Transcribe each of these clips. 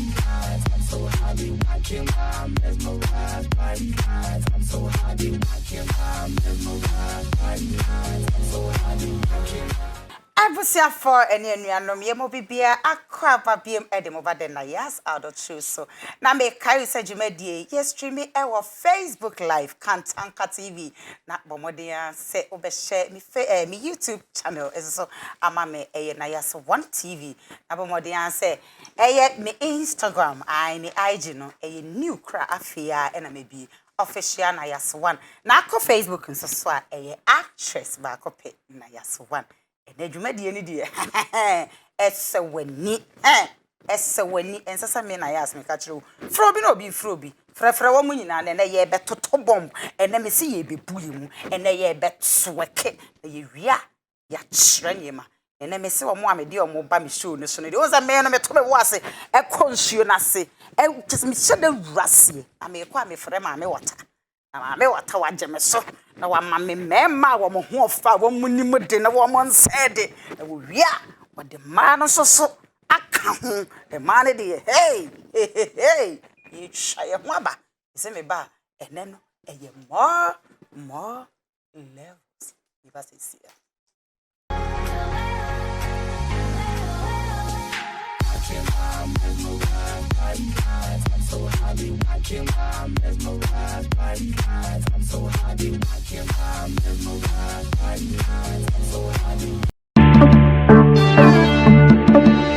I'm so happy, I can't lie, mesmerized by you guys. I'm so happy, I can't lie, mesmerized by you guys. I'm so happy, I can't lie. Abusia for any anuanom yemo bibia akwa babiem edem over the Nayas out of choose so na me kai se dwumadie ye stream e wo Facebook live Kantanka TV na bomodia se obehye mi YouTube channel eso ama me Nayas 1 TV na bomodia se me Instagram ni IG no new kra afia na me bi official Nayas 1 na ko Facebook nso so actress ba ko pe Nayas 1 Nedwumadi ni die esewani ensasa me Nayas me ka kire frobi na obi frobi frefre wo munyina na ye betoto bomb ene me se ye bebuye mu ene ye betweke na ye wia ya kyeranyema ene me se wo mo amede o mo ba me show ne so ne de oza me no me to me wo ase ekonsuo na se just me shede wrase ame kwa me frɛ ma me wata na me wata wa geme so na wa ma me mema wa mo ho ofa wa munim de na wa mo nsede na wo wia wa de ma no so aka ho de ma ne de hey you try ho aba se me ba ene no eye more levels you ba se see I'm so happy, I can't lie, mesmerized by you guys. I'm so happy, I can't lie, mesmerized by you guys. I'm so happy.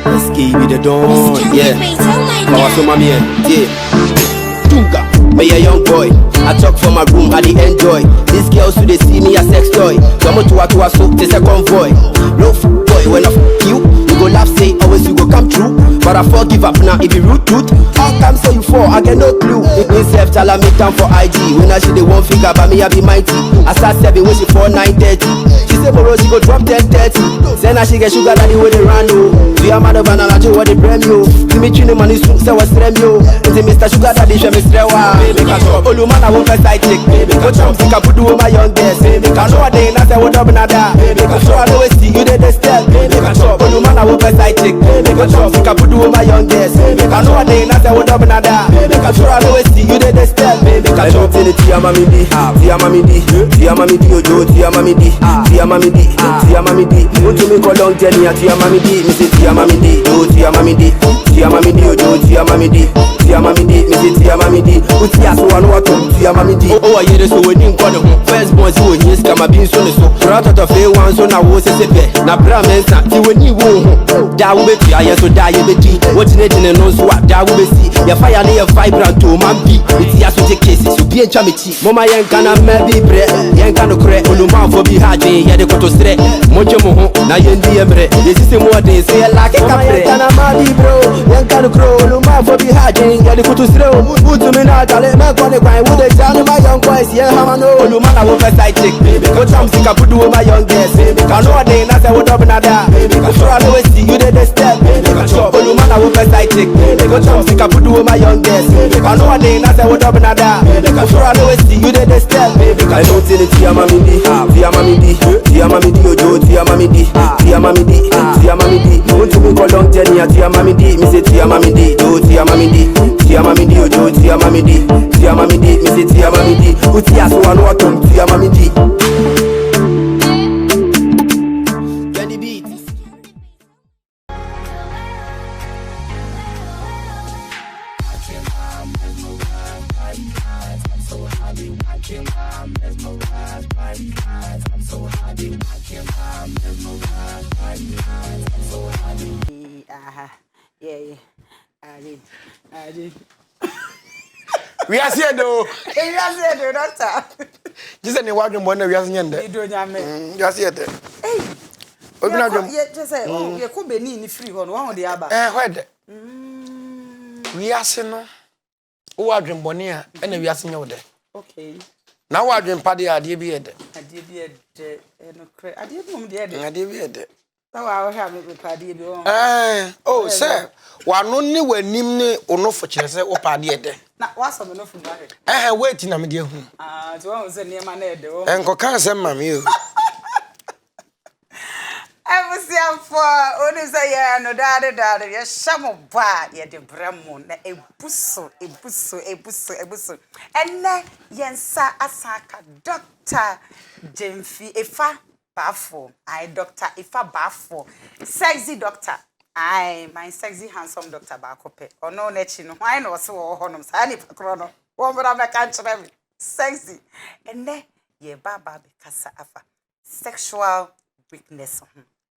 Let's give the dawn, yeah. Power mommy, yeah. Tunga, me a young boy. I talk from my room, I dey enjoy. These girls who they see me a sex toy. Come to a so this a convoy. Low boy, when I you go laugh, say always you go come true. But I forgive up now if you rude truth. How come say you fall? I get no clue. Me self tell me down for IG. When I see the one figure, but me I be mighty. I start 7 when she 4 9:30. She say bro she go drop 10:30. Then I she get sugar daddy with the run oh. We are mad over now what the premium. See me tune money soon say what's premium. Say Mr. Sugar Daddy she me strewa. Baby can talk. Olu man I want a side chick. Baby can talk. Think I put do my youngest. Baby can know a day and I say what up nada. Baby can show I know see you dey step. Baby can talk. Olu man I want a side chick. Baby can talk. Think I put do my youngest. Baby can know a day and I say what up nada. Baby can show I know see you dey step. Baby can talk. Tia mami di, tia mami di, tia mami di ojo, tia mami di, tia mami di, tia mami di. Want to make a long journey, tia mami di, me say tia mami di, oh tia mami di, tia mami di ojo, tia mami di, tia mami di, me say tia mami di. Utia so anu ato, tia mami di. Oh I hear so we didn't call him. First born si we here scam bin so ne so. Rata to fe one so na wo se sepe. Na bra mensa ti we ni wo ho. Da wo be tia ye so da ye be di. What ne ne no so da wo be si. Ya fire ne ye vibrant to man bi. Utia so take case so bi encha me chi. Mama yen kana me bi bre. Yen kana kre. Oluma fo bi Hygiene ye de koto stre. Moje mo ho na yen di emre. Ye si se mo de se la ke kapre. Kana ma bi bro. Yen kana kro. Oluma fo bi Hygiene ye de koto stre. Utu me na tale me ko ne kwan wo de tell my young boys yeah how I know. Oluma na wo first side chick. Baby go cham sick I put do my youngest. Baby can know a day na say what up nada. Baby go sure I know see you dey step. Baby go chop. Oluma na wo first side chick. Baby go cham sick I put do my youngest. Baby can know a day na say what up nada. Baby go sure I know see you dey step. Baby I don't see the tia mami di, tia mami di, tia mami di ojo, tia mami di, tia mami di, tia mami di. Want to make a long journey, tia mami di, me say tia mami di, oh tia mami di, tia mami di ojo, tia mami di, tia mami di, me say tia mami di. Utia so anu ato, tia mami di. Get the beat. I'm so happy, I can't lie, mesmerized by you guys. I'm so happy, I can't lie, mesmerized by you guys. I'm so happy. Yeah. I did. We are here though. We are here though, doctor. Just any walking one we are here. You do nyame. You are here. Hey. Yeah, just say, oh, you could be ni free one of the other. What? We are saying no. Who are dream bonia and we are seeing you there. Okay. Now I dream party idea be it. I did be I did mum dead. I did be it. So I will have it party. Oh, sir. One only when Nimne or no for chess or party there. Now, what's some enough from that? I have waiting, I'm dear. So I was near my head. And go can't send my meal. I was Abusia for only say ya no dad ya shamo ba ya de bramo na ebuso. Enne yensa asaka Dr. Jemfi Ifa Bafo. I Dr. Ifa Bafo. Sexy doctor. I my sexy handsome Dr. Bakope. Ono nechi no. Why no so honum sa ni pakrono. Wo bra me kan kire me. Sexy. Enne ye baba be kasa afa. Sexual weakness.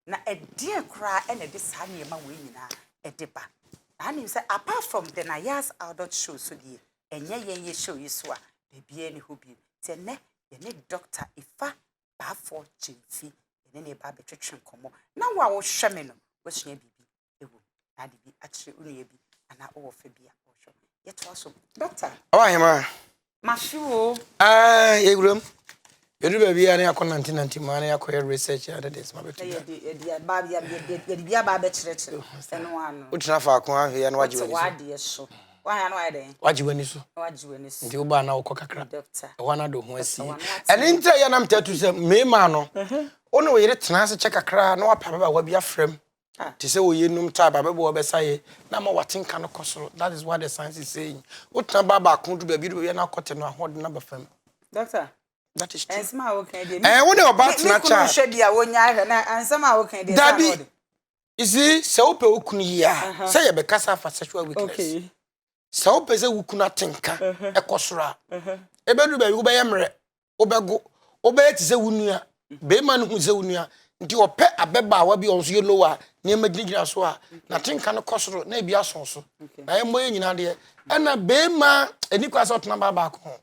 Na edie kra ene de sa niema we nyina edeba. Na him say apart from the Nayas adult show so die enye ye show yi so a bebie ni ho bi. Te ne ye ne Dr. Ifa Bafo Jemfi ene ne ba betwetwe komo. Na wo a wo hwe me no wo sua bibi ewu. Na de bi akire unu ye bi ana wo fa bia wo hwe. Ye to so doctor. Awa hema. Mashiwo. Ye gurum. Yedu baby ani akọ 1990 ma ani akọ research and this ma betu. Ye ba bia ba be kire eno ano. Utina fa akọ ahwe ya na waji wani so. Wade so. Wan no den. Waji wani so. Waji wani so. Nti uba na ukọ kakra. Doctor. Wana do ho asi. Ene ntia ya na mtatu se mema no. Ono we yire tena se che kakra na wapa baba wa bia frem. Ti se wo yenum ta baba bo obesaye na ma watenka no kosoro. That is what the science is saying. Utina baba akondu baby na akote no ahode na ba fam. Doctor. That is true. Ensema okay dey. When you about na cha. Me hwe dia wonya hwe na ansema okay dey. Daddy. You see, se ope okunu ya. Say ye be kasa for sexual weakness. Okay. Se ope se wukunu atenka ekosora. Ebedu be wo be yemre. Obego. Obe ti se wunua. Be ma no hu se wunua. Nti ope abeba wa bi onso ye lowa. Ne ma ginigina so a. Na tenka no kosoro na ebi asonso. Na ye moye nyina de. E na be ma eni kwasa otena baba ko.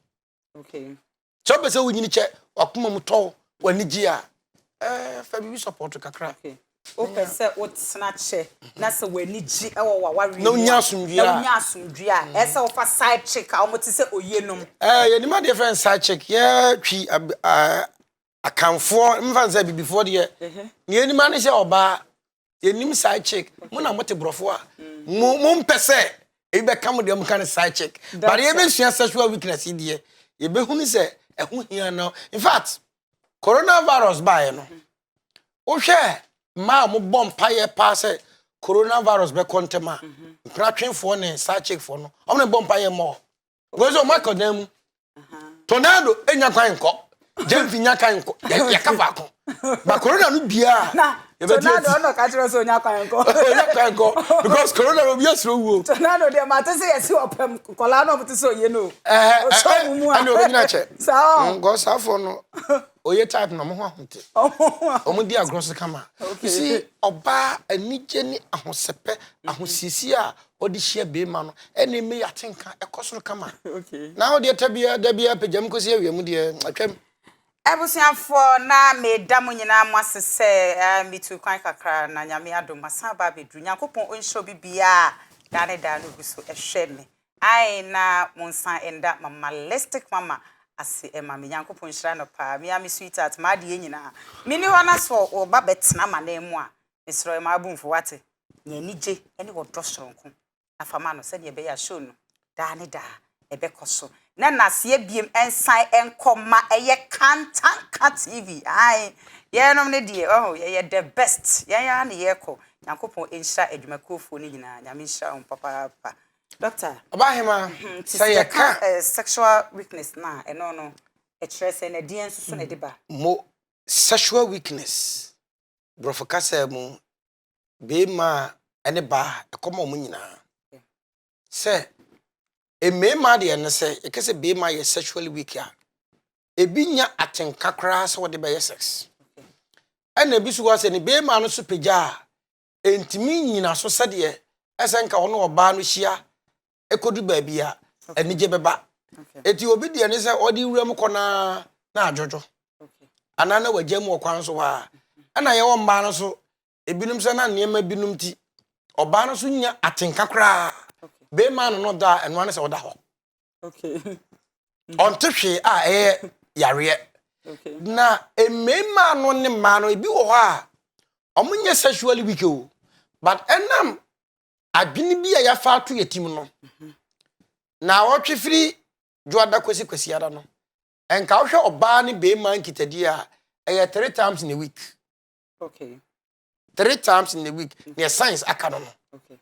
Okay. So be se wunyini che wakoma muto wani gi a fa bi support kakra. Okay. O pese o tsena che na se wani gi e wo wa wari. Na unya asumdua. Na unya asumdua. Ese o fa side chick a o moti se oyenum. Ye ni ma different side chick ye twi akanfo mfa nza bi before de ye ni ma ne se oba ye nim side chick mo na mote brofo a mo mpese e be kam de mo kan side chick but ye be sua sexual weakness de ye be hunu se ehun hia no in fact coronavirus ba no o hwe ma mo bom paye pa se coronavirus be kontema pratwenfo ne side chick fo no o ne bom paye mo gozo makodam tornado enya kwan nko Jemfi nya kan ko ya ka ba ko ba corona no bia na tornado no ka tiro so nya kwan ko nya kan ko because corona no bia so wo tornado de ma te se yesi opem kola no mute so ye no so mu ani obi na che so go safo no oye type no mo ho ahonte omo di agross kama see oba anije ni ahosepe ahosisi a odi hia be ma no ene me yatenka ekosoro kama okay na odi tabia dabia pejam ko se awiam de atwam Ebusiafo na medam nyina mwasese mitu kwan kakra na nyame adom asan ba bedru Nyankopon onhyo bibia dane dane guso ehwe me ai na monsan enda mamalistic mama ase ema me Nyankopon hyira no pa me am sweetheart ma de nyina mini hona so oba betena manemu a mesro ma abumfo wate nyanije ene wo dosronko afama no se de be ya show no dane da ebekoso na nasie biem ensan enkoma eye kantanka TV ai ye nom ne die oh ye the best ye ya na ye ko Nyankopon enhira adwumakofo ni nyina nyame nhira on papa doctor abahema say ye ka sexual weakness na eno no e kire se na die nsusu na deba mo sexual weakness brofokasa mu be ma ene ba ekoma mu nyina say emema de ene se ekese be ma ye sexually weak a ebi nya atenka kra se wode be ye sex ena ebi su wase ne be ma no so pagya entimi nyina so se de esenka ono oba no hia ekodu ba bia enije beba eti obi de ene se odi wuram kona na ajojo anana wagyamu okwan so ha ana ye wo mba no so ebinum se na niema binum ti oba no so nya atenka kra be man no da and one say oda ho okay on tehwe yare okay na emema no ne ma no ebi wo ho a omunye sexually weak o but enam adwini bi ya fa to yetim no na wotwe firi joada kwesi ada no enka wo hwe oba ne be man kitadi a 3 times in a week okay 3 times in a week. Near science akanon. Okay.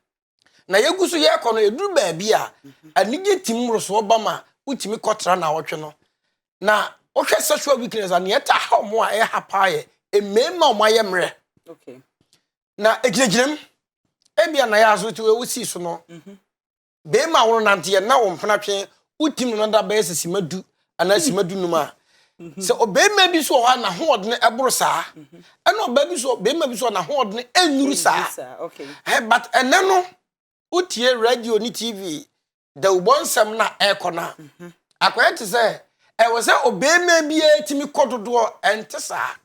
Na yeguso ye kono eduru ba bia anige timro so obama utimi kotra na wotwe no. Na ohwe sexual weakness an yeta ha mo a e hapaye emema o maye mre. Okay. Na egineginem ebia na ya azo ti we wusi so no. Be ma wono nante ye na wo mpena twen utim no da ba simadu ana simadu numa. Se obema bi so ho na hoodne eboro saa. Ena oba bi so be ma bi so na hoodne enuru saa. Okay. But eneno utie radio ni TV da ubonsam na ekona. Akoye te say e wo say obema bi etimi kododo ente saa.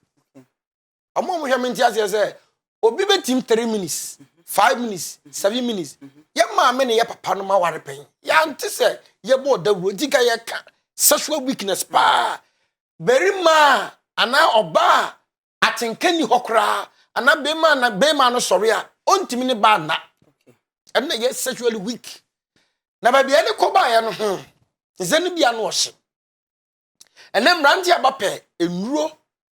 Omo mo hwe menti ase say obi betim 3 minutes, 5 minutes, 7 minutes. Ye ma me ne ye papa no ma ware pen. Ya ante say ye bo da rodika ye ka sexual weakness pa. Berima ana oba atenkani hokra ana bema no sori a ontimi ne ba na. And they get sexually weak. Na ba bia ne koba ya no ho. Nzenu bia no ohye. And then ranti abape enuro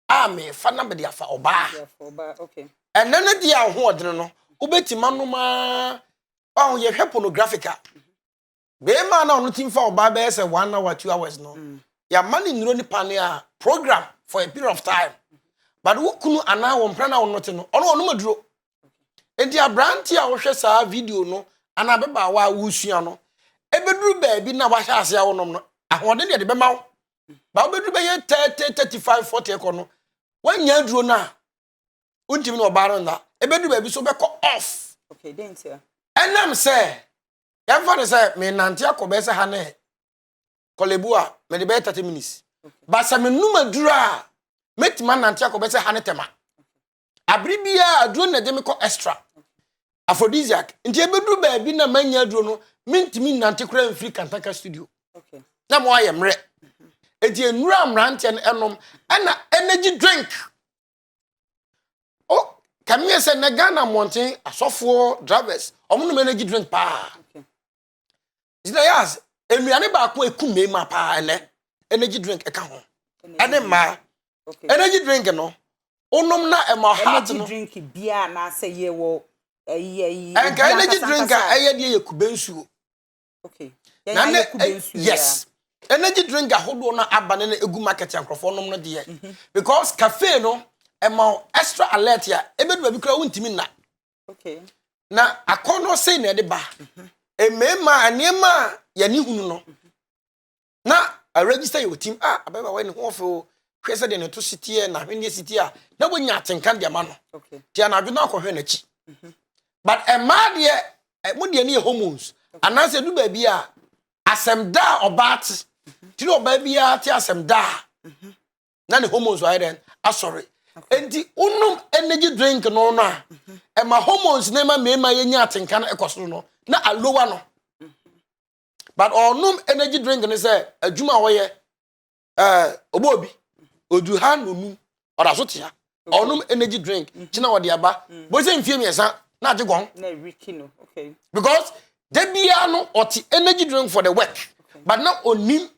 a me fa na be dia fa oba. Yeah, for oba, okay. And then dia ho odene no, obetima no ma oh ye hwe pornographica. Be ma na ono tim fa oba be say 1 hour 2 hours no. Ya mani nuro ni pane a program for a period of time. But wukunu ana wo mpra na wo note no, ono maduro. Enti abranti a wo hwe saa video no ana beba wa wusua no ebeduru baabi na wa hya ase a wonom no ahode de be mawo ba obeduru be ye 30 35 40 ekono wanya aduro na untimi no ba no ebeduru baabi so be ko off. Okay, didn't you? Enam say yamfa ne say me nante akobe se ha ne kolebu a me de be 30 minutes. Ba sa me numa duru a metima nante akobe se ha ne tema. Abribia aduro na de me ko extra. Aphrodisiac. Nti ebedu baabi na manya aduro no mintimi nante kura mfiri Kantaka studio. Okay. Na mo aye mre. Enti enura amrante enom ana energy drink. Oh, kamie se na Ghana mountain asofo drivers. Omo no energy drink pa. Okay. Nayas, enuane ba ko ekume ma pa ene. Energy drink eka ho. Ene ma. Okay. Energy drink no. Onom na e ma heart no. Energy drink bia na say ye wo enka energy drink aye de yekubensuo. Okay. Na yes. Energy drink ahodo na abane na egu market ankrofo nom no de. Because cafe no e ma extra alert ya ebedu ba bi kra wuntimi na. Okay. Na akono sei na de ba. Emema anema ya ni hunu no. Na a register your team ababa we ne ho ofo kwese de ne to city na hwene city a na bonya atenkan de ma no. Okay. Ti anadwo na akohwe na chi. But a man de mo de ne hormones anase du ba bi a asem da obat ti no ba bi a ti asem da na ne hormones wa den asori enti unum energy drink no no a e ma hormones na ma mema yenya atenka na ekoso no na alowa no. But onum energy drink ne say adwuma wo ye obobi odu ha no nu ora so tia onum energy drink kina wo de aba bo se mfie miesa na ajegon na rikino. Okay. because they be no oti energy drink for the work. Okay. But now onim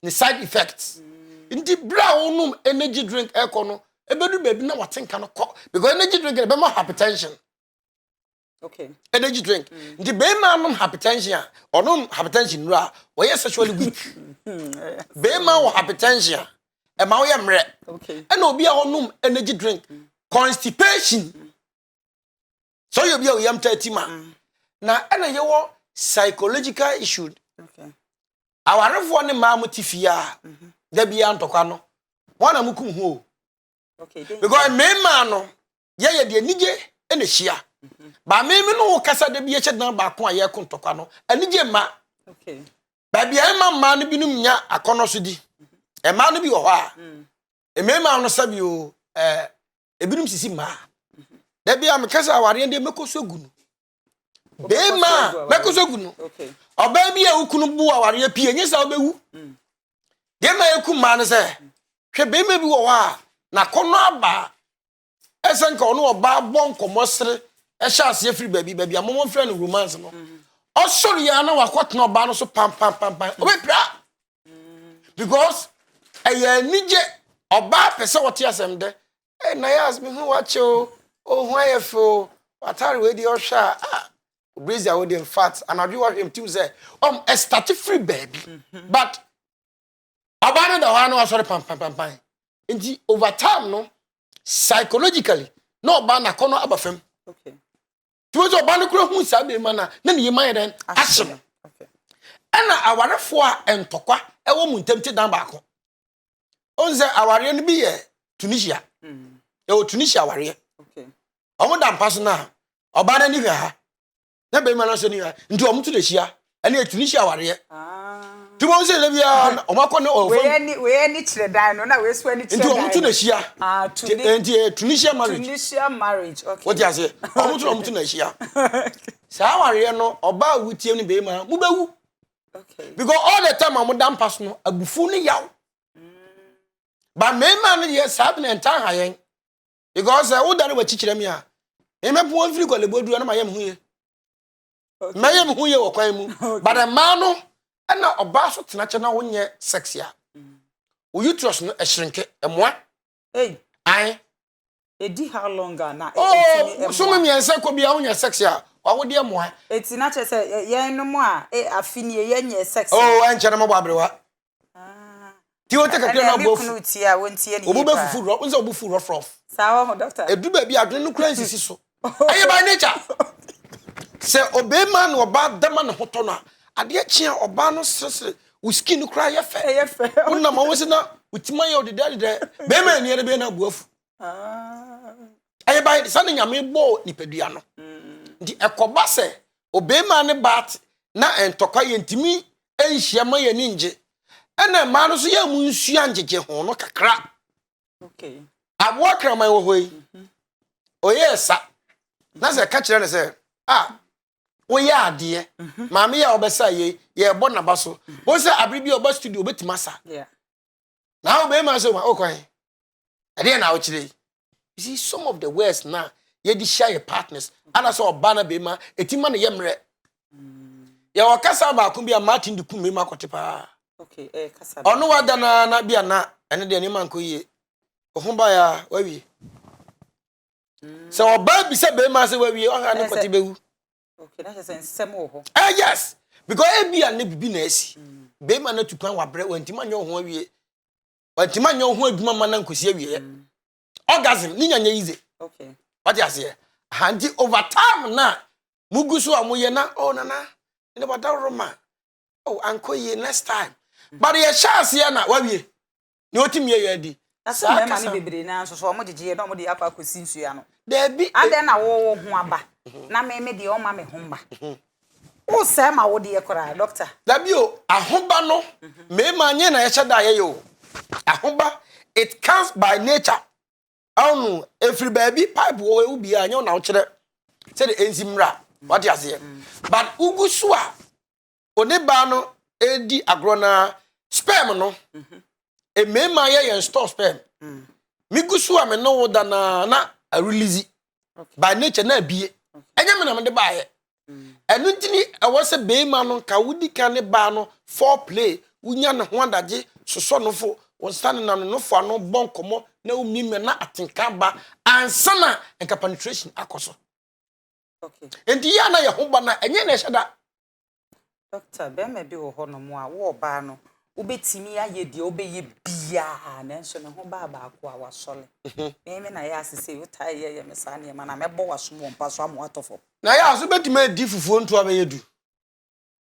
the side effects. Inti bra onum energy drink ekono ebedu baby na watenka no ko because energy drink be more hypertension. Okay. Energy drink. Inti be ma nom hypertension onum hypertension ra we sexually weak. Be ma wo hypertension e ma wo ye mre. Okay. And obi a onum energy drink constipation. So you be a yam 30 man. Na ena ye wo psychological issue. Okay. Awarefo ne ma mutifia. Da bia ntokwa no. Wana mukum ho. Okay. Because me man no ye de anije ena hia. Ba me no kasa da bia chedan ba ko aye ko ntokwa no. Anije ma. Okay. Ba bia ma no binum nya akono so di. E ma no bi wo ho a. E me ma no sabi o ebinum sisi ma. Da bia me kasa aware de mekoso gunu. Bema mekoso gunu. Okay. Oba bia ukunu bu aware pie nyesa obewu. De ma eku ma no se. Hwe bema bi wo ha na kono aba. Esenka ono oba bon komosre e sha ase afiri baby amomon frɛ no romance no. Osori ya na wakotna oba no so pam. Obepra. Because eye nije oba pese wote asem de. Nayas me hu wacho. oh why you feel atari we di osha brazier with the fat and I do what him to say a start free baby but abandon the one was sorry pam nti over time no psychologically no ban na kono abafem okay to so ban kro hu sabe mana na ne yema den ahyem okay ana awarefo a entokwa ewo mu ntemti dan baako onze aware no bi ye Tunisia ewo Tunisia aware okay omo dan paso na oba na ni hwe ha na be mana so ni ha nti omo tu de hia ene Tunisia aware Tumo se le bia o makọ ne o we ni chire dan no na we so ni chire dan. Nti o mutu na hia. Tunisia marriage. Tunisia marriage. Okay. What you say? O mutu na hia. Sa ware no oba wutie ni be ma mu bewu. Okay. Because all the time am dan pass no abufu ni yaw. Ba me ma no ye sa na entan hayen. Because wo dare wa chichire mi a. E me po firi ko le bodu na ma yem hu ye. Okay. Ma yem hu ye wo kwan mu. But the man no and now oba so tenache na wonye sex ya. O uterus no ehrenke emoa. Hey. Ai. Edi how long na? Oh, so me miense ko bia wonye sex ya. Wa wodi emoa. Eti na che se yen no mo a afini ye nye sex. Oh, enche na mo abrewa. Ti o te kakra na bo fu. Kunu ti a wontie ni. Obu be fufu ro, unse obu fu rough. Sawa ho doctor. Edu ba bia adwene no kura nsisi so. Aye by nature. Se obema na oba dama ne hoto na ade chia oba no sese wo skin kura ye fe wonna ma wosi na utima ye odede be ma ni be na buafu aye bai sane nyame bo nipadua no ndi ekoba se obema ne bat na entokwa ye ntimi enhia ma ye ni nje ena ma no so ye mu nsu anjeje ho no kakra okay abo kraman wo hoi oye sa na se ka kire ne se wo ya ade maame ya obesa ye bo na baso wo se abribi oba studio betima sa yeah now be ma so ma okwan ade na wo kire you see some of the words na ye di share your partners ana so oba na be ma etima na ye mre ya wakasa ba ko bia Martin de kum me ma kotepa okay kasa ono wada na bia na ene de ni man ko ye ohumba ya wawi so oba bi se be ma se wawi o ha ne kotebewu. Okay, that's a semo ho. Yes. Because ebia na bibi na asi. Be ma na tukwan wabre wantima nyo ho awie. Wantima nyo ho aduma ma na nkosi awie. Orgasm ni nyanya easy. Okay. What you say? Handi over time na mugusu amoye na na. Ni bada roma. Oh, anko ye next time. But ye chance ye na wawie. Ni otimi ye adi. That's why man ni bebre na so mo jeje na mo de akwa akosi nsu ya no. There be ade na wo ho aba. Na me de o ma me homba. Wo say ma wo de ye kora doctor. Da bi o ahomba no me ma nye na ye cheda ye yo. Ahomba it comes by nature. Anu every baby pipe wo e ubi anya na wo kire. Say the enzimra. What you say? But ugusu a oneba no edi agro na sperm no. E me ma ye store sperm. Migusu a me no wo da na release. By nature na bie. Enya me na me de ba ye. Enu ntini ewo se be ma no ka wudi kan ne ba no foreplay wunya ne ho adaje soso no fo won stand na no fo no bon komo na umi me na atenka ba ansana enka penetration akoso. Okay. Enti ya na ye ho ba na enye na ehada. Doctor, be me bi wo ho no mo a wo ba no ubetimi aye de obeye bia na nso ne ho ba ko a wasole me na ya asese utai ye me sa ne ma na mebo waso mo mpa so amo atofo Na ya so betimi di fufuo ntu abeyedu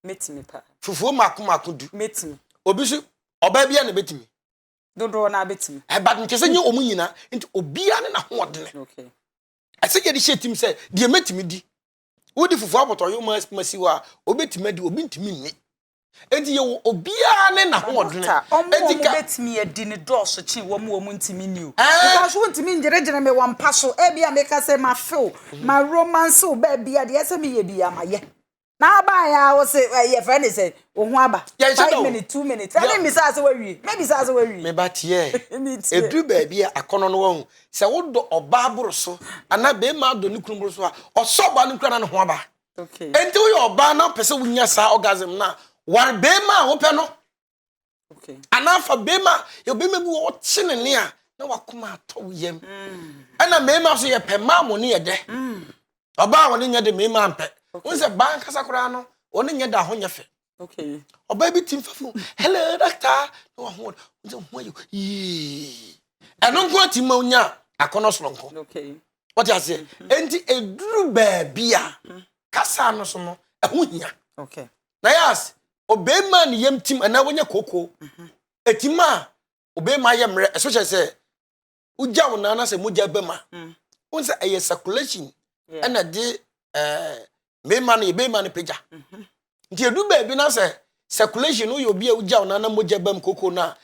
metimi pa fufuo mako du metimi obi so oba bia na betimi dodo na betimi e bad nkese nye omu nyina nti obia ne na ho odene okay ase ye di shetim se de metimi di wodi fufuo aboto yo masiwa obetimi di obi ntimi nni enti ye obia ne na ho odene enti ka betimi adi ne dose chi wo mu ntimi ni o because wo ntimi ngerejere me wampa so e bia me ka se ma feel ma romance o ba bia de ese me ye bia ma ye na ba ya wo se ye friend say wo ho aba 5 minutes 2 minutes tell me say we maybe say we me ba tie edu ba bia akono no wo se wo do oba aboro so ana be ma do ne kunu boro so a osoba ne kura na ho aba okay enti wo oba na pese wunya sa orgasm na war be ma wo pe no okay anafa be ma yo be ma bi wo chine ne a na wakoma ato yem ana mema so ye pema mo ne ye de oba woni nya de mema ampe won se ban kasa kora no woni nya da ho nya fe okay oba bi tim fafu hello doctor no ho won ho you eno nko ti ma nya akono soronko okay what you say enti eduru ba bia kasa no so no ho nya okay Nayas obema ni yem tim ana wonya koko etima obema yemre especially say uja wona na say muja bema won say eye circulation ana de mema no peja nti edu ba bi na say circulation wo obi a uja wona na muja bem koko na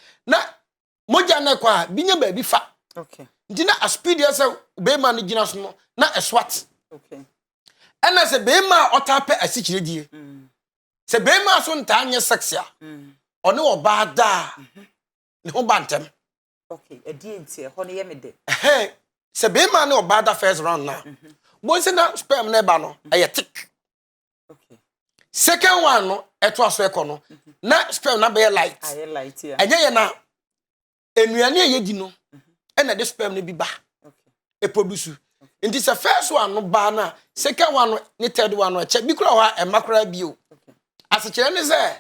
moja na kwa binya ba bi fa okay nti na speed ya say obema no gina so no na eswat okay ana say bema otape asikiredie se bema so ntanye sexia one oba da ne ho bantem okay edi enti ho ne yemede se bema ne oba da first round na bo se na sperm na ba no eye thick okay second one no eto aso ekono na sperm na be light aye light ya enye ye na enuane ye di no na de sperm na bi ba okay e produce nti se first one no ba na second one no ne third one no eche bi kura ho e makura bio asechire ne say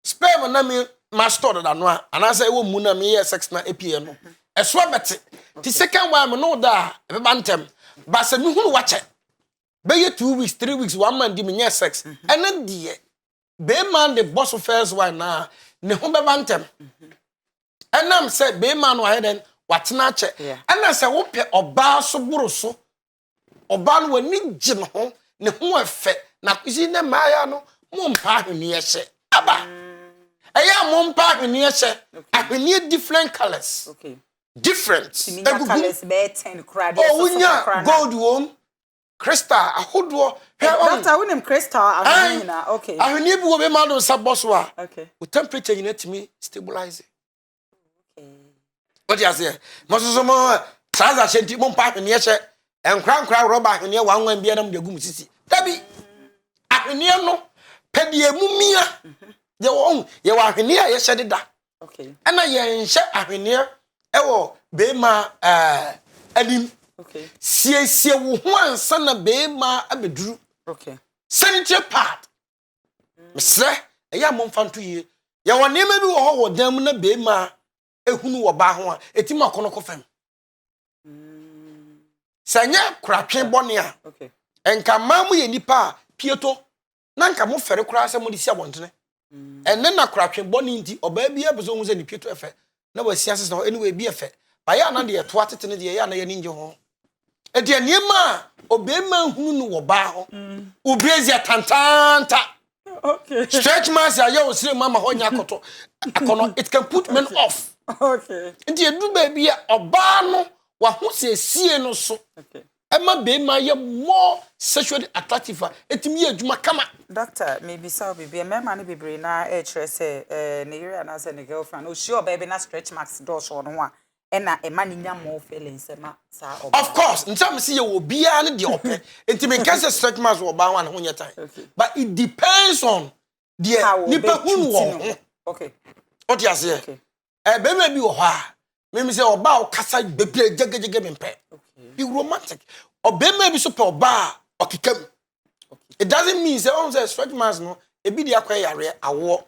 sperm na me master da no ana say wo mu na me ye sex na epie no eso bete the second one me no da e be bantem ba se me hunu wache be ye 2 weeks 3 weeks 1 month di me nye sex ene die be man the boss first one na ne ho be bantem enam say be man no aheden watena che ena say wo pe oba so buru so oba no wani gi no ho ne ho efe na kusi ne maya no mumpa ahweniye hye aba eya mumpa ahweniye hye ahweniye different colors okay different colors be 10 crowd oh unya gold wom crystal ahodo doctor wonim crystal ahwenina okay ahweniye bi wo be ma do sa boss wa okay with temperature you need to me stabilize okay what you say mososo mo saza shenti mumpa ahweniye hye enkra roba ahweniye wanwan bia na mde gum sisi dabi ahweniye no pedie mumia ye wa ahwene a ye hyede da okay ana ye nhye ahwene ewo be ma anim okay sie wo ho ansa na be ma abeduru okay sanitary pad mesre eya momfanto ye ye wone ma bi wo ho wo dam na be ma ehunu wo ba ho a etima kono kofam sanya kuratwe bone a okay enka mamu ye nipa pieto nanka mo fere kura se mo di si abontene enne na kuratwe boni nti oba bi ebezo hu se ni pieto efe na wasi ase so anyway bi efe ba ya na de to atetene de ya na ye ninje ho e de niema obema hunu no wo ba ho obrezia tantanta okay stretch marks ya yo sire mama ho nya akoto akono it can put men off okay nti edu ba bi oba no wa ho se sie no so okay Emma be my more sexually attractive. Etimi adwuma kama. Doctor, maybe so baby. Me man be brain na say ne area na say ne girlfriend. Oh sure baby na stretch marks do so no a. E na e man nya more feelings ma sa oba. Of course, ntam see you obi a ne de ope. Enti me can say stretch marks oba wan ho nya time. But it depends on the nipa hunu wo. Okay. What you say? Okay. Be me bi wo ha. Me say oba o kasa bebre jegejege me mpe. Be romantic. Obema bi so pe oba okikam. It doesn't mean say on say stretch marks no e bi de akwa yare awo.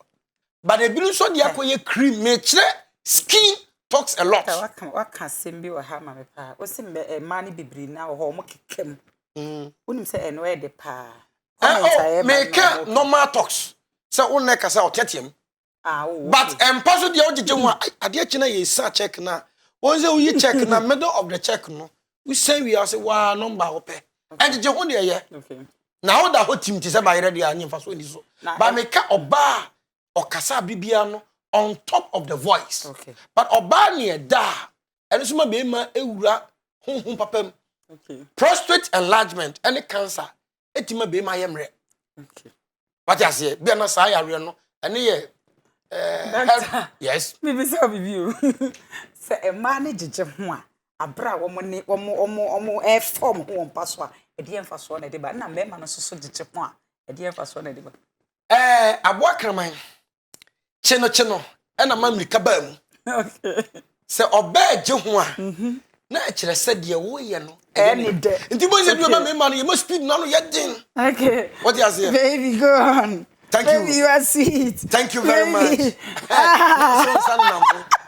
But e bi so de akwa ye cream me kire skin talks a lot. Waka sembi wa ha ma me pa. O sim be man bibiri na wo mo kikam. Unim say eno e de pa. Me ka normal talks. Say on na kasa otetiem. But paso de ojeje ho ade kina ye sa check na. Won say we check na middle of the check no. We say we are say wa number ope. And je ho de ye. Okay. Na how da ho tim ti say ba yere de anyi faso ni so. Ba me ka oba okasa bibia no on top of the voice. Okay. But oba ne da eno so ma be ma ewura honhom papam. Okay. Prostate enlargement any cancer etima be ma yemre. Okay. What you say? Be na sa yare no ene ye yes. Maybe so you. Say a man jeje ho a abra wo mo e form ho paso a e de emfaso na de ba na me ma no so jeje ho a e de emfaso na de ba aboa kraman cheno e na mamrika ba mu okay se oba je ho a na kyerɛ sɛ deɛ woyɛ no any day. nti mo sɛ duo me man you must speed na no yɛ din. Okay. What you say? Baby, go on. Thank Baby, you. you are sweet. Thank you very much. Baby.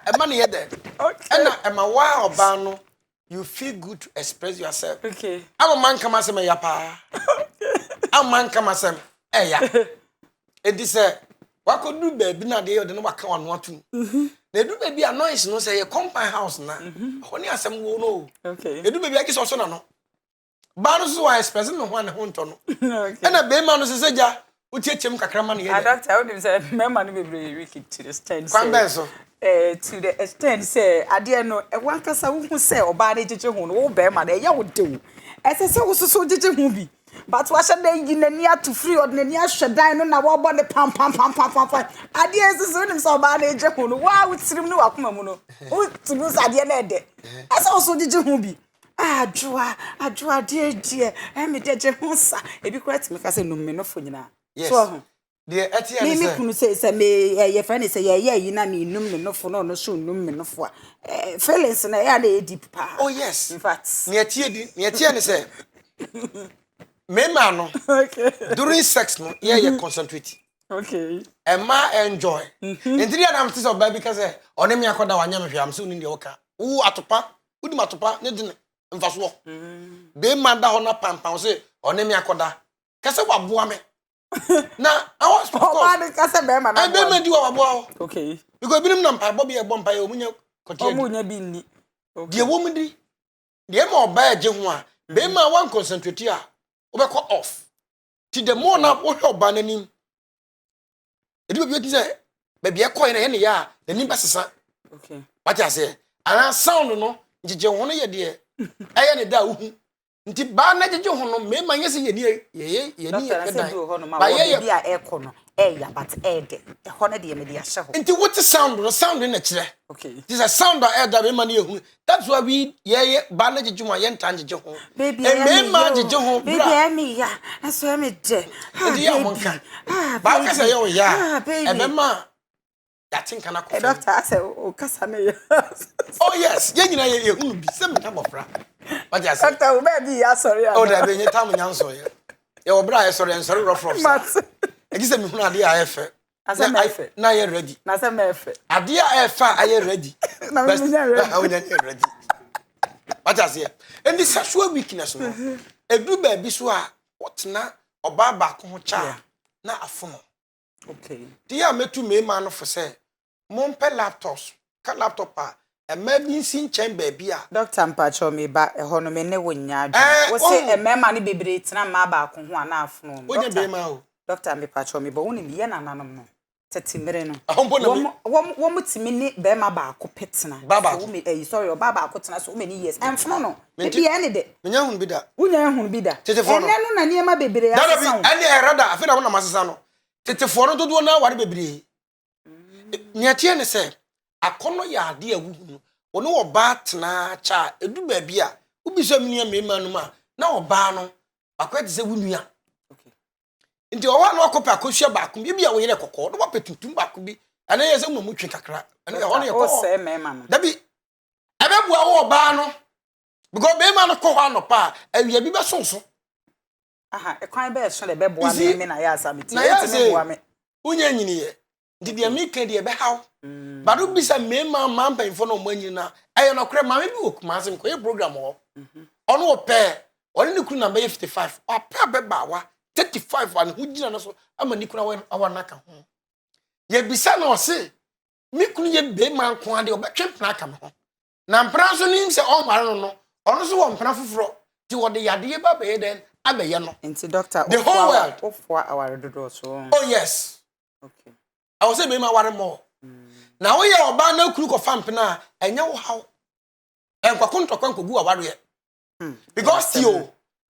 A man here there. Okay. And I'm a while bano. You feel good to express yourself. Okay. I'm a man come as a yapa. I'm a man come as a yeah. It is a what could do baby na dey or no waka on what to. They do baby a noise no say a compound house na. Honey asem wo no. Okay. They do baby akisi so na no. Bano so I express no one honto no. Okay. And a baby man no say ja utiechem kakrama na ye. Doctor, I would say member no be wicked to the stand. Kwan To the extent say ade no e wan kasa wo hu say oba na jeje hu no wo be ma na ye wo de wo ese se wo so jeje hu bi but wa hye dan yi nani atu free od nani ahwe dan no na wo bo ne pam ade ese so nim so oba na jeje hu no wa wo tirim no wakoma mu no wo timu sa ade na ede ese wo so jeje hu bi adwoa de me jeje hu sa e bi kwat me kasa no me no fo nyina so the ATM me kunu say me ye friend say ye na me num me no fo no so num me no fo feelings na ya na deep pa. Oh yes, in fact me atie ni say me ma no okay during sex no ye concentrate okay e ma enjoy ntiri na am say oba because one me akoda wanya me hwam so ni de oka wo atopa udi matopa ne de mfaso be ma da ho na pampan say one me akoda kase waboa me na I was kase be ma na I be ma di waboa okay because binim na mpa bobi e bom pa e omunya kotie omunya bi ni de wo mu di de ma oba eje ho a be ma wan concentrate a obekọ off ti the more na wo hwe oba nanim edi be bi say be e koy na ye ne ya nanim besesa okay what you say and sound no jeje ho no ye de eye ne da uhu nti ba na jeje ho no me ma nyese ye ni ye ni da ba ye bi a eko no ya but de ho no de me de ahye ho nti what sound no sound na kire okay this a sound that da me ma na ehu that's why we ye ba na jeje mo ye ntan jeje ho baby me ma jeje ho baby me ya aso me de nti ya mo nka ba ka say yo ya e be ma that thing kana ko doctor I say o kasa na oh yes ye nyina ye hu bi se me ta bofra what you say doctor o baby ya sorry oh da be nyeta mo nyanso ye ye obra ye sorry en sorry rough egi se me hu ade a efe asa me efe na ye ready na asa me efe ade a efe a ye ready na me nya ready how nya ready what you say and the sexual weakness no edu ba bi so a wotena oba ba ko ho cha na afono okay dia metu me ma no for say mon pe laptops ka laptop a maybe sin chamber bia doctor mpacho me ba ho no me ne wonya adu wo say emema ne bebre tena ma ba ko ho ana afono wonya be ma o doctor me pacho me ba woni me ye nananom no tetimere no wo mutimi ni be ma ba ko petena so wo me sorry o ba ba ko tena so wo me ni yes emfono no me bi ene de menya hun bi da wonya hun bi da ene no na ne ma bebre ya sa so ene erada afi na wona masesa no tetefo no dodo na ware bebre ni atie ne se akono ya ade awuhu ono oba tena cha edu ba bia ubisam ni mema no ma na oba no akwete se wunua okay nti owa no akopa akohua ba ko bia wo yere kokko no wapetutum ba ko bi ana ye se mamu twe kakra ana ye ono ye ko o se mema no dabi ebebua wo oba no because be ma no ko ho no pa awia bi be sonso aha e kwan be so le be boa me na ya asamiti e boa me unya nyini ye nti de me ka de be haw badu bisa me ma mampa info no manyi na aye no kre ma me bi okuma asem ko ye program ho ono ope oni ni kunu number 55 opa be ba wa 35 an hu gina no so ama ni kunu awa naka ho ye bisa na o se me kunu ye be ma nko ade obetwe mpna aka me ho na mpra so ni se o mare no no ono so wo mpna foforo ti wo de yade ye ba be den abeye no nti doctor the whole world ofwa our dodo so oh yes okay I was say me ma ware more na wo ye oba na kuru ko fampena enye wo haw enkwa ntokwa nkogu aware because tio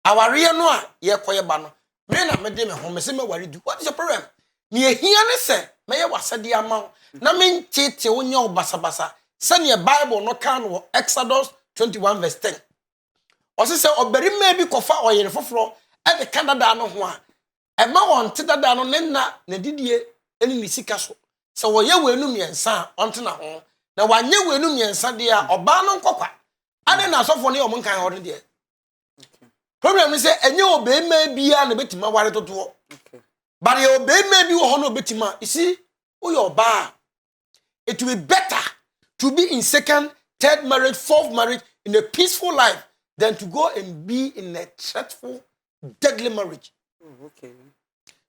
aware no a ye koye ba no me na me de me ho me se me ware du what is your problem ni ehia ne se me ye wasade ama na me ntete wo nya obasabasa se ne bible no kan wo Exodus 21 verse 10 o se oberi ma bi kofa oyere foforo e de kanada no ho a e ma won te dada no ne na didie eni ni sika so wo ye wenu miensa onte na ho na wanye wenu miensa de a oba no nkokwa ade na asofo ne o mon kan ho de problem is say enye obema bia na betima ware toto but ye obema bi wo ho na betima you see who your ba it will be better to be in second third marriage fourth marriage in a peaceful life than to go and be in a dreadful deadly marriage Okay.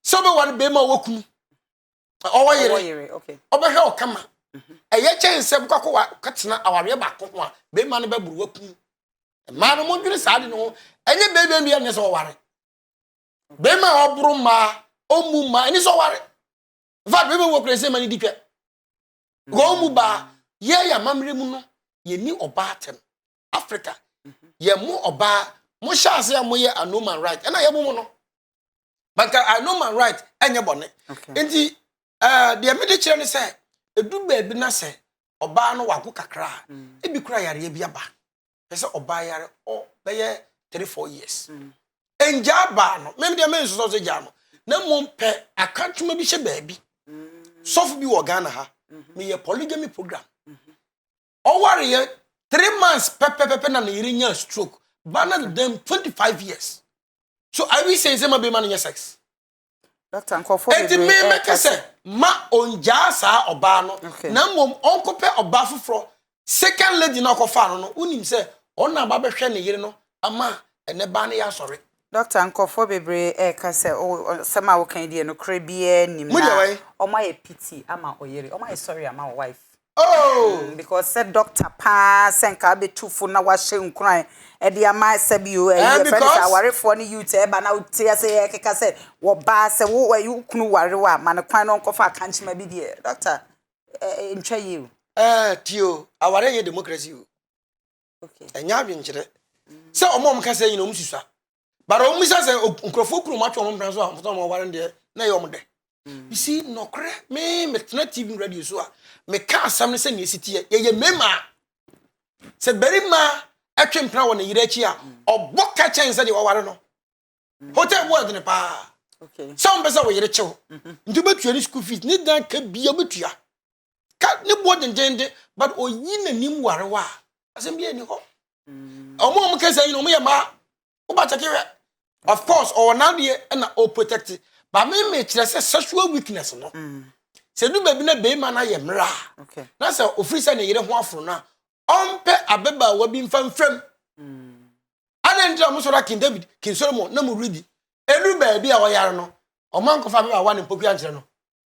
so be one bema woku owo yere Okay. obehwe okama eye chense bukako wa katena aware ba ko ho a bema no beburu waku ma no mo dwire saade no enye bebe bia ne so ware bema oburu ma omu ma eni so ware va bebe wo krese mani ditwa go mu ba ye ya mamre mu no ye ni oba atem Africa ye mu oba mo shase ya mo ye anoman right na ye mu no banka anoman right enye bone enti de me de kire ne se edu ba bi na se oba no wako kakra ebi kura yare bi aba pese oba yare o be ye 3-4 years enja ba no me de me so so ja no na mo pe akatuma bi hye ba bi sofu bi wo Ghana ha me ye polygamy program o ware ye 3 months pepe na na yiri nya stroke bana them 25 years so I will say ma be man nya sex Doctor Nkofo enti me make say ma onja sa oba no na mom onkope oba foforo second lady na kofa no unim say ona ba behwe ne yiri no ama ene ba ne ya sori Doctor Nkofo bebre ka say o sema wo kan die no kra bia nim na o ma ye pity ama oyere o ma ye sorry ama wife because said doctor pa senka be tufu na wa hye nkran e de ama sabio e friend awarefo ne youth e ba na utia say e keka say wo ba say wo you kunu ware wa ma ne kwan no nkofa kanchima bi de doctor ntwa yi tio aware ye democracy okay enya adwenkyere say omom ka say nyina omususa bara omususa say nkrofo kunu matwo omom branso a mfoto mo ware de na ye omde you see no kre me metna TV radio so a me ka asam ne se ne sitie ye mema se berima atwempra wo ne yire chi a oboka chen se de waware no hotel board ne pa okay some pesa wo yire chew ndu betua ni school fees ni dan ka bia betua ka ne board ngende but oyi na nim ware wa asem bia ni ho omo ka se yin omo ye ma wo ba chekewe of course or na de na o protect but me kire se sexual weakness no se du baby na be ma na ye mra okay na se ofiri se ne yire ho afro na ompe abeba wa bi mfamfam ana ndra mo so ra King David King Solomon na mo ready enu baby a wo yare no o man ko fa be wa ne poku ankyere no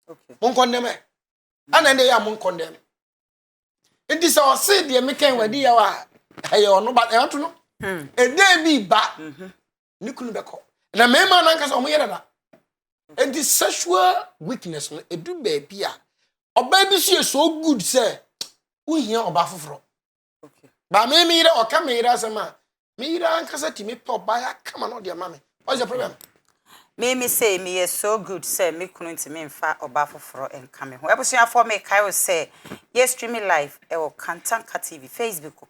okay mon condemn ana nde ya mon condemn enti se o se de me kan wadi ya wa aye ono ba e to no e de bi ba ni kunu be ko na me ma na nka se o mo yere da enti sexual weakness no edu baby a oba bi so good say wo hia oba foforo okay ba me ire o ka me ire asema me ire ankasa ti me pop ba ya kama no de mama what's the problem me say me is so good say me kunu nti me mfa oba foforo enka me ho ebusia for me kai say yes streaming live e wo Kantanka TV Facebook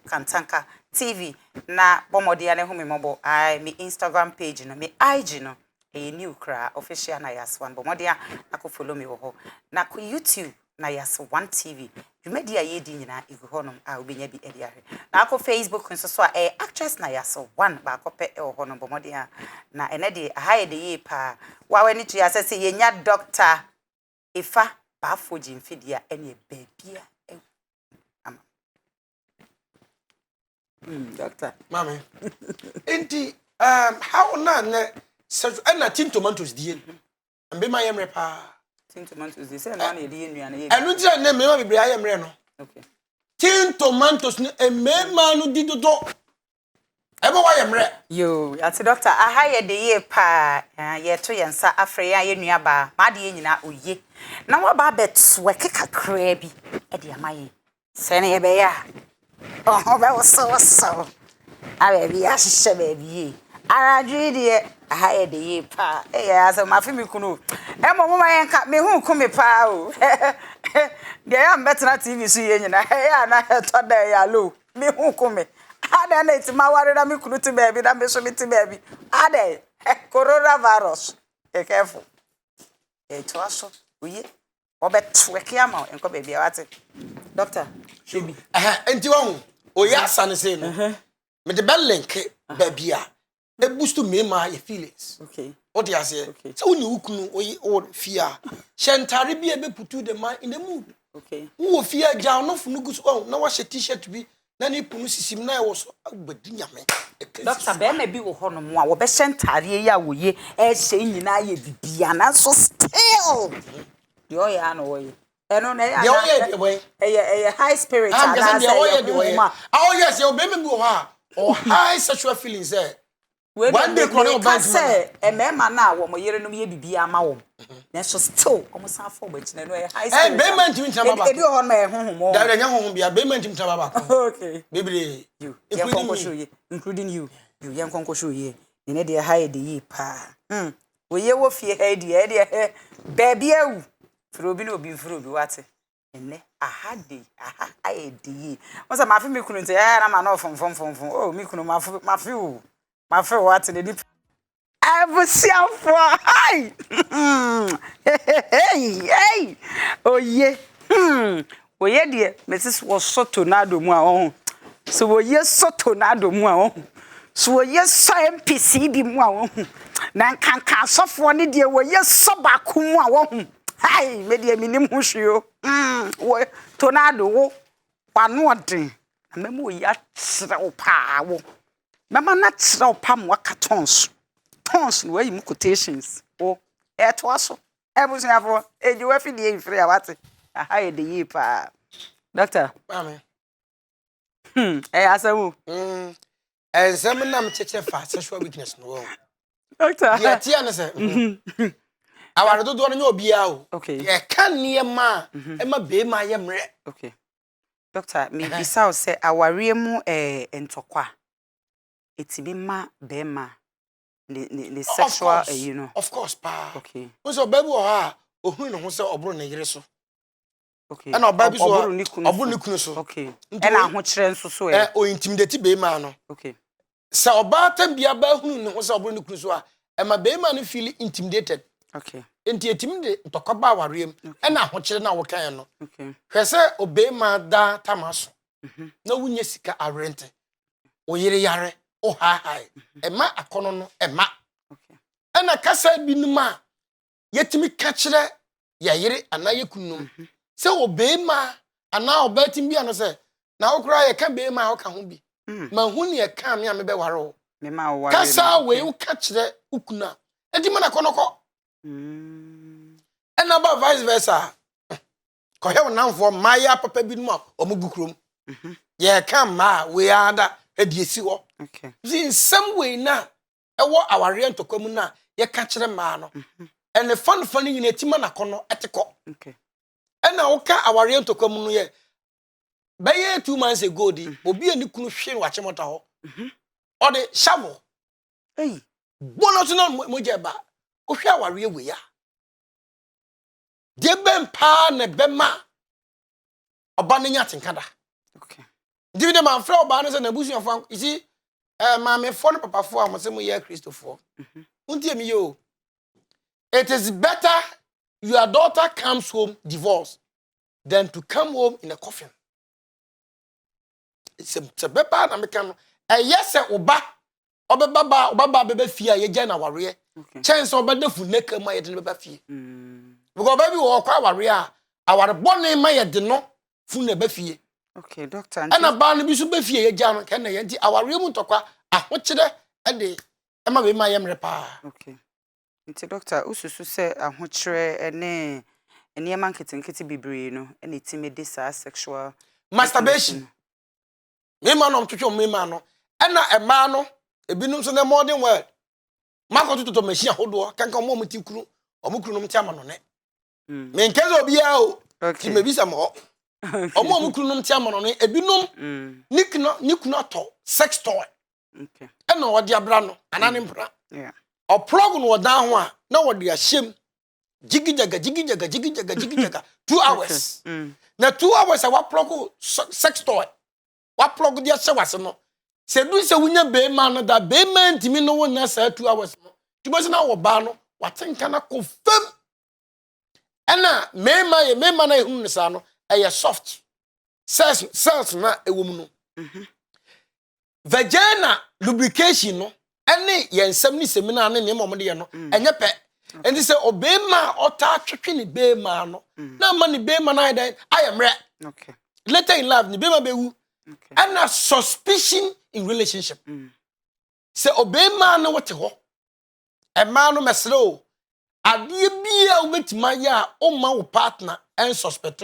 Kantanka TV na bomode ne ho me mobo me Instagram page no me IG no e new kra official Nayas 1 bomode na ko follow me wo ho na ko YouTube Nayas 1 TV media ye di nyina igu honom a obenya bi edi ahwe na ko Facebook nso so a actress Nayas 1 ba ko pe e wo honom bomode na ene de aha de ye pa wa wani tu asese ye nya doctor ifa ba foji mfidia ene babia ama doctor mama enti how na ne na tin tomatoes die mbe ma yemre pa tin tomatoes dey say na na edi enuane ye enu tira ne me ma bebre ayemre no okay tin tomatoes ne emema no di dodo ebe wa yemre yo ati doctor aha ye de ye pa ye to ye nsa afre ya ye nuaba ma de ye nyina oye na wa ba betwe kakra bi e de amaye se ne ye be ya oh be so abe bi ya hye be bi araju de aha ye de ye pa ya so ma fi mi kunu e mo ma ye nka me hu ku me pa o de ya mbetena TV so ye nyina ya na to da ya lo me hu ku me ada na itima ware na me kunu ti baby na me so me ti baby ada coronavirus e careful e to aso oye obetweke ama enko baby awate doctor shebi enti wa hu Oya san say no. Me the bell link baby a. E boost to me my feelings. Okay. What you say? So when you kunu o fear. Shentare bi e be put the man in the mood. Okay. Wo fear down no funu gus oh na wa t-shirt bi na ni punu sisim na e wo so agbadi nyame. Doctor be me bi wo ho no mo a wo be shentare ya wo ye e hye nyina ye bibia na so still. Yo ya no wo ye. Eno na ya. Yo ye eh high spirit and I say oh yes you be me bi wo ha or high sexual feelings there. One day when you say a man na wo mo yere no ye bibia ma wo. Na so still almost half for but na no high spirit. Eh be man timi tama ba. E bi ho na e honhom mo. Da nya honhom bia be man timi tama ba. Okay. Baby You including you yen konko show ye. Ne de high de ye pa. Wo ye wo fie ha de baby awu. Fro bi no bi fro bi wate. Enne aha aye de ye. Won say ma fi mi kunu nte na ma no fom. Oh mi kunu ma fi o. Ma fi wate de di. Abusiafo. Hi. Hey. Oh ye. Oye de Mrs. was so tornado mu a ho. So oye so tornado mu a ho. So oye so MPC bi mu a ho. Na kankan sofo ne de oye so ba ku mu a ho. Hai, me de minim hu hweo. Wo tornado wo. Kwano odin. Na memo oya tsrew pa wo. Mama na tsrew pa mo aka tons. Tons no ayi quotations. O to aso. Ebusiafo, eji wa fidie ifre a wate. Aha ye de yi pa. Doctor. Mama. Asamu. Some nam cheche fa sexual weakness no. Doctor. Yeah, tia na say. Aware do no obia o. Okay. Ye kan niema e ma be ma ye mre. Okay. Doctor, me bisa o say aware mu entokwa. Etibi ma be ma the sexual you know. Of course pa. Okay. So baby o ha ohun no ho say obro na yire so. Okay. And our baby so oburu ni kunu so. Okay. And ahokyere nso so e. O intimidate be ma no. Okay. Sa oba tan bia ba hunu no ho say obro ni kunu so a e ma be ma no feel intimidated. Okay. Enti etimide tokoba awarem e na ahokyere na wo kan no. Okay. Hwese obe ma da tamaso. Na wunye sika arente. O yire yare o ha. E ma akono no e ma. Okay. Ana kasa binuma yetimi ka kire ya yire ana yekunum. Se obe ma ana obatim bia no se na okura ye ka be ma o ka ho bi. Ma hu ne ye ka me a me be ware o. Me ma o ware. Kasa we u ka kire ukuna. Enti mana konoko. Ena ba vice versa. Ko he wonamfo maya papa bi no o mu gukrom. Ye ka ma we ada e die si ho. Okay. In some way na e wo aware ntokwamu na ye ka kire ma no. Ene fan nyina tima na kono eteko. Okay. Ena wo ka aware ntokwamu no ye baye 2 months ago di obi ani kunu hwe wa chemota ho. O de shovel. Hey. Bono to no moje ba. O hwe aware we ya. De bem pa na bema. Oba ne nya tenkada. Okay. Divide man fra oba no se na busu afan. You see maame fo no papa fo am se mo ye Christopher. Untie me yo. It is better your daughter comes home divorced than to come home in a coffin. It's a better na me kan. Yes oba obaba bebe fie ye gya na ware. Chance obada fu neka ma ye de beba fie. Because baby wo kwa ware a aware bone ma ye de no fu na ba fie. Okay, doctor. Ana ba no bi so ba fie ye gya no kan na ye nti aware mu ntokwa ahokire e de e ma be ma ye mre pa. Okay. Nti doctor ususu se ahokyere ene eniema nketenkete bibre no ene timide sa sexual Masturbation. Me ma no mtwetwe me ma no ena e ma no ebinum so na modern world. Makoto to machine ahodo kanka mo muti kuru omukuru no mti ama no ne. Me nkeze obi a o. Ti me bisa mo. Omo omukuru no mti ama no ne ebinum nikno to sex toy. Okay. Ena odi abra no anane mpra. Yeah. O plug no down ho a na wodi ahyem jigijaga 2 hours. Na 2 hours a wa plug sex toy. Wa plug dia sewase no. Se du se wunya be ma no da be ma ntimi no wona sa 2 hours no. Tibo se na wo ba no watenka na ko fam. Ena me ma na ehunu sa no eye soft. Cells na ewom no. Vagina lubrication no ene yensem ni seminar ne ne momode ye no enye pe enti se obema ota twetwe ni bema no na ma ni bema na den ayemre Okay. later in life ni bema bewu Okay. and a suspicion in relationship se obema no wote ho e ma no mesle o ade bia obetima ya o ma wo partner and suspect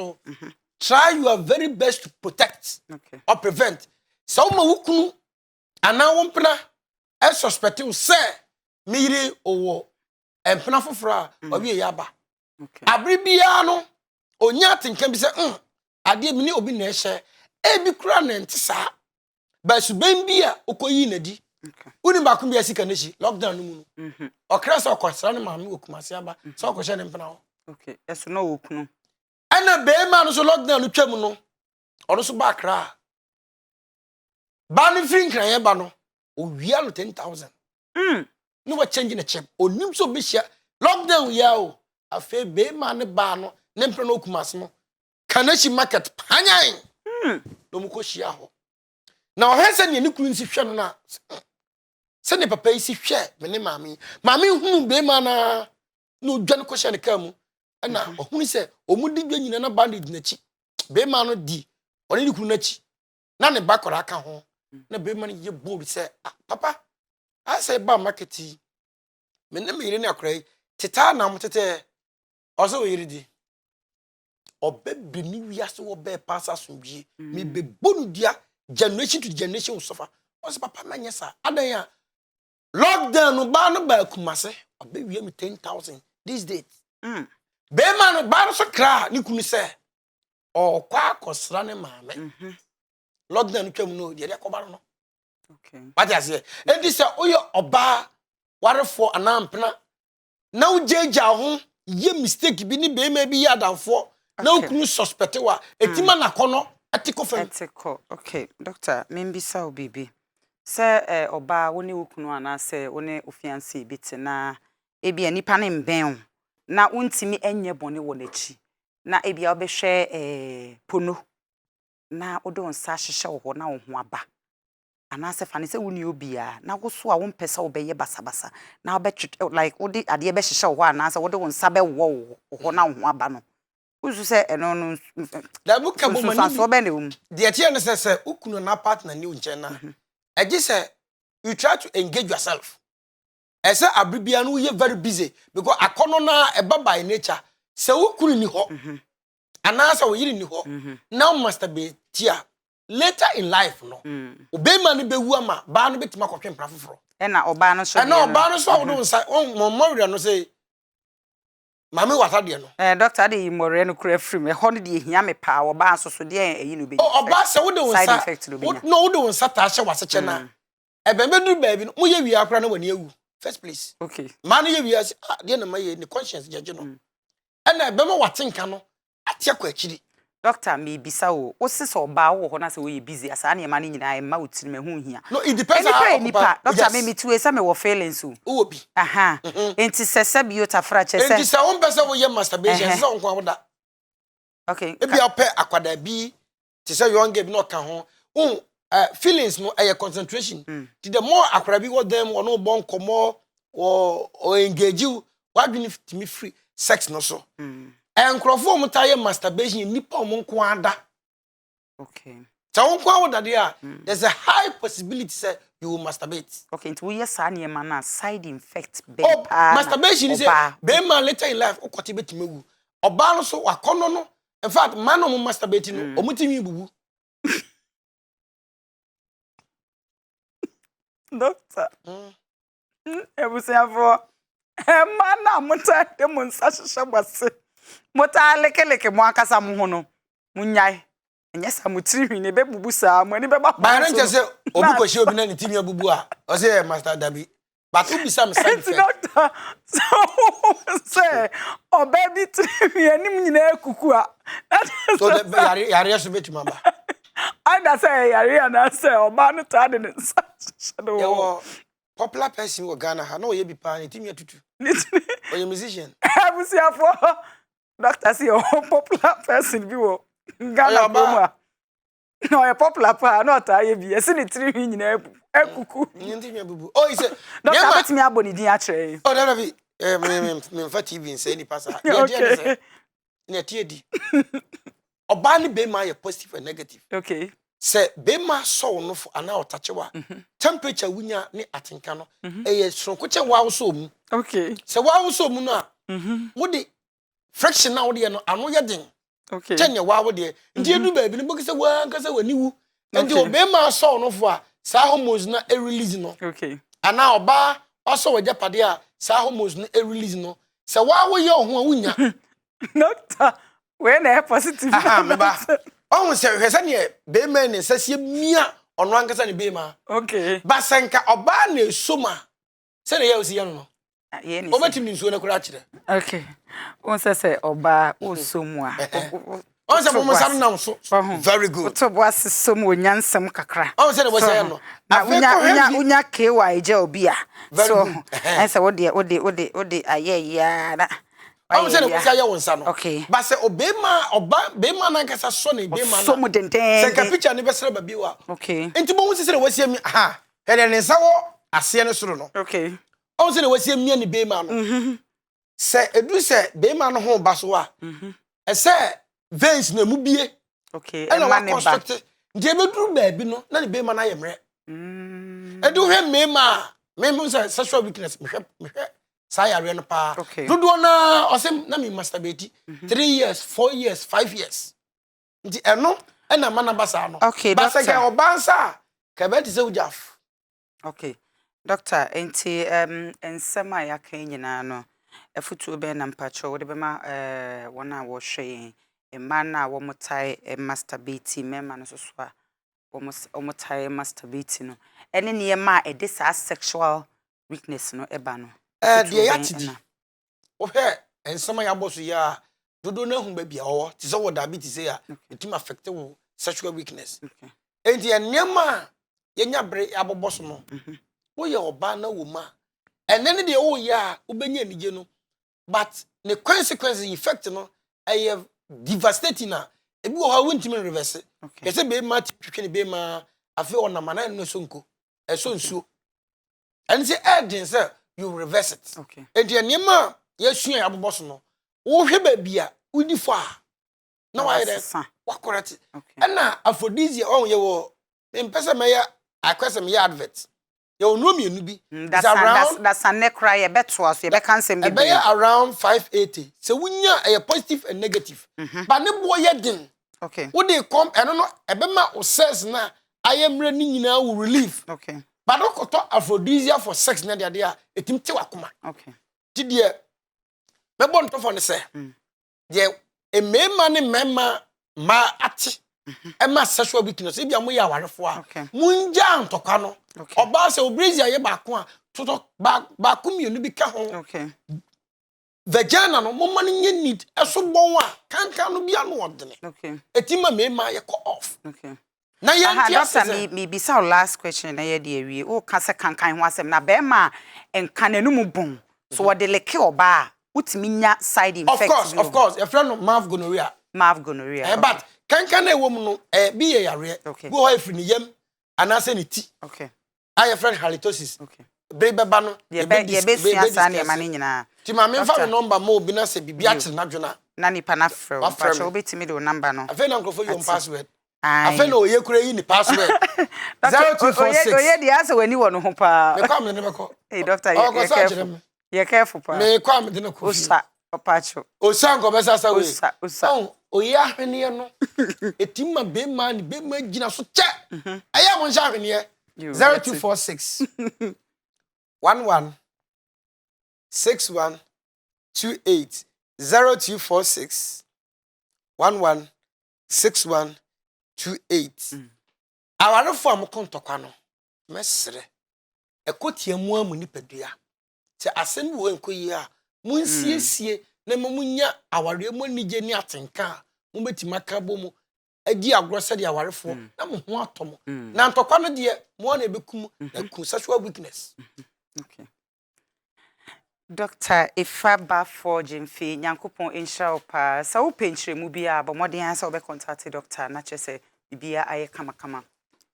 try your very best to protect or prevent so ma wukunu ana wo mpena e suspect you say miri owo empena foforo a obi yaba abri bia no onya tenkan bi se ade mi ni obi na ehye e bi kura na ntisa ba suben bia okoyi na di uni ba kun bia sika na shi lockdown no mu no okra so okosra ne maami okumase aba so okoshe ne mpena ho okay eso na okunu ana be ma no so lockdown no twam no ono so ba kra ba ni free nkran ye ba no owia no 10,000 no wa change na chip onim so be hia lockdown ya o afa be ma ne ba no ne mpena no okumase no kanashi market panyan no mu ko hia ho na ohese ne ne kuru nsi hwe no na se ne papa isi hwe me ne maami hunu be ma na no dwan ko hye ne kamu na ohunu se omudi dwa nyina na bandage na chi be ma no di oni ne kuru na chi na ne bakora aka ho na be ma no ye bold se papa I say ba marketi me ne me yire ne akrai teta na motete oso yire di obebi ni wiase wo be pasa sunwie me be bonu dia generation to generation will suffer oso papa na nyesa adan ya lockdown no ba no ba kumase obewie me 10,000 these days be ma no ba no so kra ni kunu se o kwa akosra ne maame lockdown no twam no de yakoba no okay what you say enti se oyo oba warefo anampena na ujeja ho ye mistake bi ni be ma bi ya danfo na ukunu suspect wa etima na kono etiko fam etiko okay doctor membisa obibi se oba woni ukunu ana se woni ofiance biti na ebia nipa ne mben na untimi enye bone wo nachi na ebia obehwe pono na odo nsa hyehye wo na wo ho aba ana se fane se woni obia na wo so a wo mpesa wo beye basabasa na wo be like odi ade be hyehye wo ana se wo de wo nsa be wo ho na wo ho aba no usu se eno no da bu ka bo mani so be ne wo de tie ne se ukunu na partner ni unche na eji se you try to engage yourself ese abribia no you very busy because akono na eba by nature se ukunu ni ho ana se wo yiri ni ho now masturbate tia later in life no obema ni bewu ama ba no betima kwotwe mpra foforo na oba no so na oba no so wo do nsa mo mawria no say mami wata de no doctor de imore no kura free me ho no de ehia me pa oba so so de eyi no be oba se wo de nsa no wo de nsa ta hye waseche na ebe bedu baabi no mo ye wi akra na wani ewu first place okay man ye wi as de na maye ni conscience jeje no na ebe mo watenka no atia kwa akiri doctor me bisa o sisi oba wo ho na se wo ye busy asa na ma ni nyina e ma otiri me hu hia no it depends nipa doctor me tu esa me wo feelings o wo bi aha enti sese biota fra che se enti se won pese wo ye masturbation se won kwa woda okay e bia pe akwada bi ti se young girl no ka ho feelings no e concentration ti the more akwada bi wo dem wo no bon komo o engage you what do you free sex no so enkrofo mu taye masturbation nipa mo nko ada okay so nko awda there there's a high possibility say you will masturbate okay nti wo yes ani ma na side effect be masturbation is be man later in life okote betimagu oba no so wakono no in fact man no masturbate no omutimi bubu doctor ebusiafo man na muta de mun sa hye gbase mota lekeleke mo akasa mo ho no munyai enye sa mutiri ne be bubu sa mo ni be ba ba ran se obi ko hye obi na ni timi abubu a o se master dabi but obi sam side effect doctor so say obaby tiri anim nyina ekuku a so yare so betima ba I say yare na say oba no ta de ne sa shadow popular person wo Ghana ha na o ye bi pa ni timi atutu o ye musician ebusiafo doctor say o popular person bi wo Ghana No, a popular pa, not I be. I seen it 3 in a cuckoo. Oh, he said, Don't let me aboni di atre. oh, that be me for TV and say any pass. Okay. Ne tiedi. Oba ni be ma ye positive and negative. Okay. Say be ma so no for ana otachewa. Temperature wunya ni atenka no. Eye sonkoche wa wo so mu. Okay. Say wa wo so mu no a. Wo de friction na wo de no ano ye den. Okay. Tenya wa wo de. Ndi edu ba bi ni boki say wa nkasa wani wu. Ndi obe ma so no for a sa hormones na e release no. Okay. Ana oba also we japade a sa hormones na e release no. Say wa wo ye ho a wunya. Doctor, when I positive. Aha, me ba. Oh, say hwese ne be man ne sasie mia ono ankasa ne be ma. Okay. Ba senka oba na esoma. Se ne ye osi ye no. Ye ni. Obetim ni nsuo na kura kire. Okay. On say oba osomu a. On say mo sam na so. Very good. To boas somu nyansam kakra. On say ne wo say no. Na unya KY je obi a. So, I say wo de aye ya na. I was saying, "What's your okay. But say, Obema na nkasa so na Obema na. So mu denden. Say, ka picture ni besere baby wa. Okay. Enti bo won say na wasie mi aha. Hele ne nsa wo ase ne soro no. Okay. On say na wasie mi ni Bema no. Say edu say Bema no ho ba so a. E say veins na mu bie. Okay. E na construct. Nje beduru ba bi no na ne Bema na yemre. Edu hwe mema say sexual weakness mehwe Saya no pa. Dodo na osem na me masturbate 3 years, 4 years, 5 years. Nti eno na mana basa no. Okay, basa ka obansa ka beti se ujaf. Okay. Doctor, enti ensema ya kan nyina no. Efutu be na mpacho wo de be ma wona wo hwe emma na wo motai masturbate mema no so a wo motai masturbate no. Ene ne ma e dis sexual weakness no eba no. De yatidi ohwe ensema ya boso ya dodo na hu ba bia wo ti so wo diabetes ya etim affect wo sexual weakness enti enema yenya bre aboboso no wo ye oba na wo ma ene de wo ya ubenya nije no but the consequences effect no I have devastating na ebi wo ha wontim reverse kese be ma twetwe ne be ma afi ona mana no sonko eso nsuo and say urgent sir you reverse it. Okay. And your name, yes, you have a boss no. Oh, Hebia, would you far? No, I don't. What correct? Okay. And now, aphrodisia, oh, you will in Pessamaya, I question me advert. You know me, you be. That's a neck cry a bet to us. You can't say me around 580. So when you're a positive and negative, but no boy yet then. Okay. Would they come? I don't know. A bema or says now, I am running now relief. Okay. But don't talk aphrodisia for sex na dia etim te wakoma. Okay. Ti dia me bon to for ne say. Dia e mema ne mema ma ati. E ma sexual weakness e bia mo ya warefo a. Munja ntokwa no. Oba se obrizia ye ba ko a toto ba ko mienu bi ka ho. Okay. Vagina no mo man nye need eso bon a kankan no bia no odene. Okay. Etima mema ye ko off. Okay. Na doctor me bisa our last question na ye de awie o ka se kankan ho asem na be ma enkananu mu bon so wo de leke oba utimi nya side effects of course your friend mouth gonorrhea but kankan na ewo mu no bi ye yare go ha ifri ni yam anase ni ti okay your friend halitosis okay baby ba no ye be sua sa na ma ni nyina ti ma me fa number mo bi na se bibia tir na dwona na nipa na frɛ o pa so betimi de o number no afa na nkrofo your password afa na oye kura yi ni password 0246 oye di asa wani wono ho pa me kwa me ne beko hey doctor you careful pa me kwa me de na kofi osa opacho osa nko be sasa we osa oye ahwene no etimma be ma ni be ma gina so che aya mo nja ahwene 0246 11 61 28 0246 11 61 28 awarefo am kontokwa no mesere ekotie mu amu nipadua se asem wo enkoyi a munsiesie na munya aware mu nige ni atenka mu betima ka bomu agi agro de awarefo na mo ho atom na ntokwa no de mo na ebekum na ku sexual weakness. Okay. Doctor Ifaba for Jimfi Nyankopon insha opa sa wo penchire mu bia bo modern answer obe contact doctor na chese bibia aye kama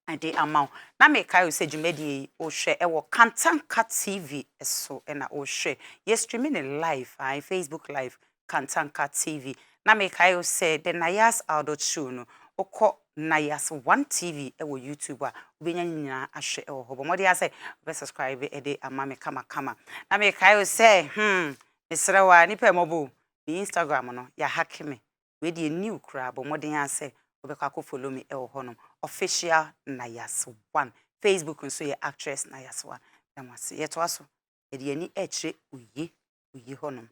ade amount na me kai say dwumadi o hwe e wo Kantanka TV so na o hwe yes streaming live Facebook live Kantanka TV na me kai say the Nayas Adult Show no okọ Nayas 1 TV e wo YouTube a obenya nyina ahwe e wo ho bo ya say be subscribe e de ama me kama na me kai say mesrewa ni pe mobo ni Instagram no ya hack me we de new kra bo ya say obekako follow me e wo ho no official Nayas 1 Facebook nso ye actress Nayas 1 damase ye to aso e de ani eche uye honom